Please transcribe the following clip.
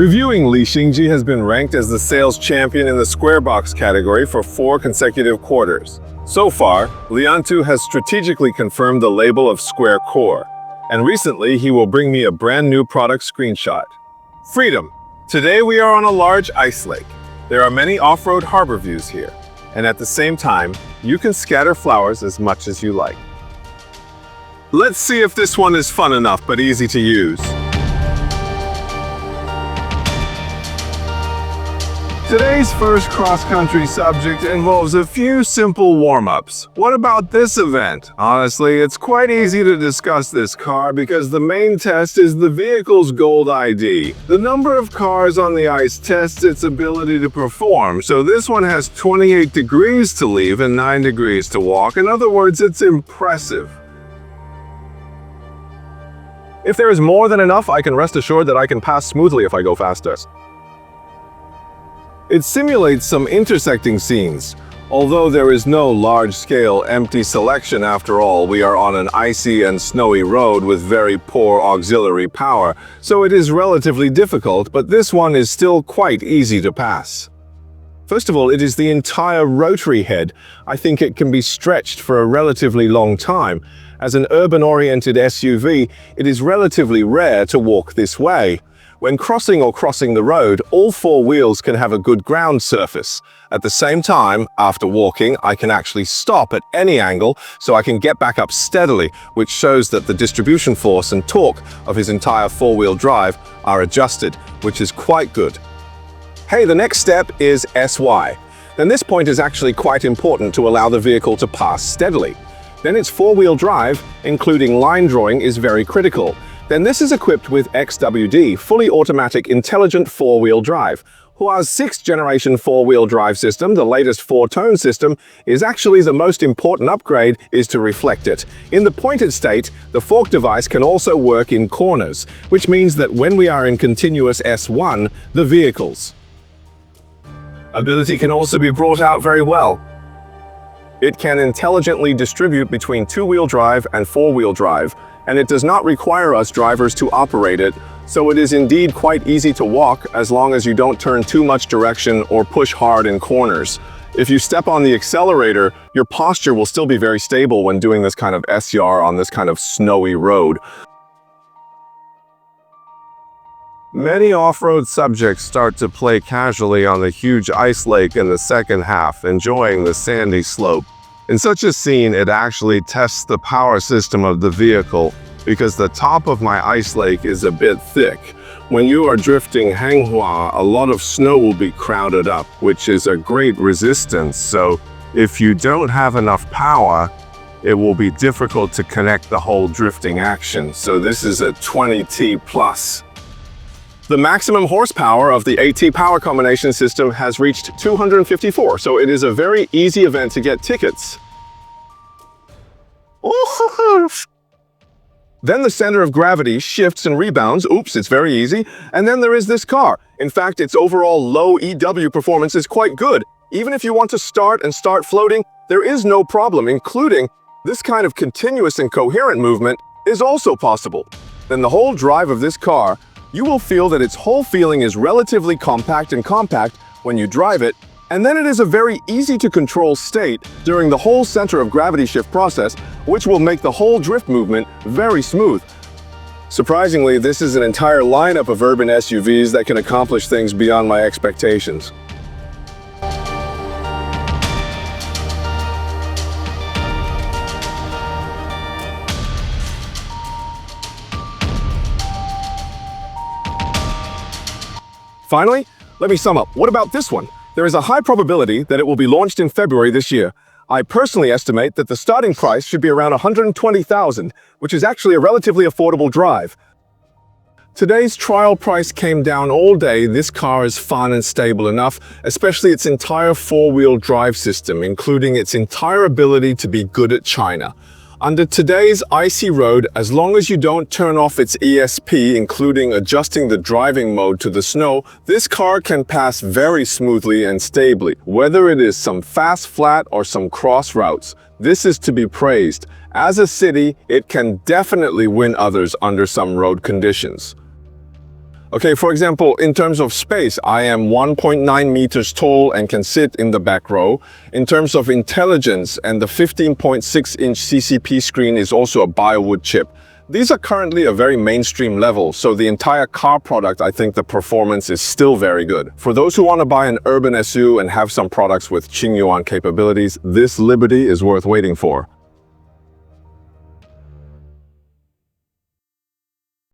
Reviewing Li Xingji has been ranked as the sales champion in the square box category for 4 consecutive quarters. So far, Liantu has strategically confirmed the label of square core, and recently he will bring me a brand new product screenshot. Freedom. Today we are on a large ice lake. There are many off-road harbor views here, and at the same time, you can scatter flowers as much as you like. Let's see if this one is fun enough but easy to use. Today's first cross-country subject involves a few simple warm-ups. What about this event? Honestly, it's quite easy to discuss this car because the main test is the vehicle's gold ID. The number of cars on the ice tests its ability to perform, so this one has 28 degrees to leave and 9 degrees to walk. In other words, it's impressive. If there is more than enough, I can rest assured that I can pass smoothly if I go faster. It simulates some intersecting scenes. Although there is no large-scale empty selection after all, we are on an icy and snowy road with very poor auxiliary power, so it is relatively difficult, but this one is still quite easy to pass. First of all, it is the entire rotary head. I think it can be stretched for a relatively long time. As an urban-oriented SUV, it is relatively rare to walk this way. When crossing the road, all 4 wheels can have a good ground surface. At the same time, after walking, I can actually stop at any angle so I can get back up steadily, which shows that the distribution force and torque of his entire 4-wheel drive are adjusted, which is quite good. Hey, the next step is SY. Then this point is actually quite important to allow the vehicle to pass steadily. Then its 4-wheel drive, including line drawing, is very critical. Then this is equipped with XWD, fully automatic intelligent 4-wheel drive. Hua's 6th generation 4-wheel drive system, the latest 4-tone system, is actually the most important upgrade is to reflect it. In the pointed state, the fork device can also work in corners, which means that when we are in continuous S1, the vehicle's ability can also be brought out very well. It can intelligently distribute between 2-wheel drive and 4-wheel drive, and it does not require us drivers to operate it, so it is indeed quite easy to walk as long as you don't turn too much direction or push hard in corners. If you step on the accelerator, your posture will still be very stable when doing this kind of SR on this kind of snowy road. Many off-road subjects start to play casually on the huge ice lake in the second half, enjoying the sandy slope. In such a scene, it actually tests the power system of the vehicle because the top of my ice lake is a bit thick. When you are drifting Hanghua, a lot of snow will be crowded up, which is a great resistance, so if you don't have enough power, it will be difficult to connect the whole drifting action, so this is a 20T+. The maximum horsepower of the AT power combination system has reached 254, so it is a very easy event to get tickets. Then the center of gravity shifts and rebounds. Oops, it's very easy. And then there is this car. In fact, its overall low EW performance is quite good. Even if you want to start floating, there is no problem, including this kind of continuous and coherent movement is also possible. Then the whole drive of this car, you will feel that its whole feeling is relatively compact when you drive it, and then it is a very easy to control state during the whole center of gravity shift process, which will make the whole drift movement very smooth. Surprisingly, this is an entire lineup of urban SUVs that can accomplish things beyond my expectations. Finally, let me sum up. What about this one? There is a high probability that it will be launched in February this year. I personally estimate that the starting price should be around 120,000, which is actually a relatively affordable drive. Today's trial price came down all day. This car is fun and stable enough, especially its entire 4-wheel drive system, including its entire ability to be good at China. Under today's icy road, as long as you don't turn off its ESP, including adjusting the driving mode to the snow, this car can pass very smoothly and stably. Whether it is some fast flat or some cross routes, this is to be praised. As a city, it can definitely win others under some road conditions. Okay, for example, in terms of space, I am 1.9 meters tall and can sit in the back row. In terms of intelligence, and the 15.6-inch CCP screen is also a BioWood chip. These are currently a very mainstream level, so the entire car product, I think the performance is still very good. For those who want to buy an urban SUV and have some products with Qingyuan capabilities, this Liberty is worth waiting for.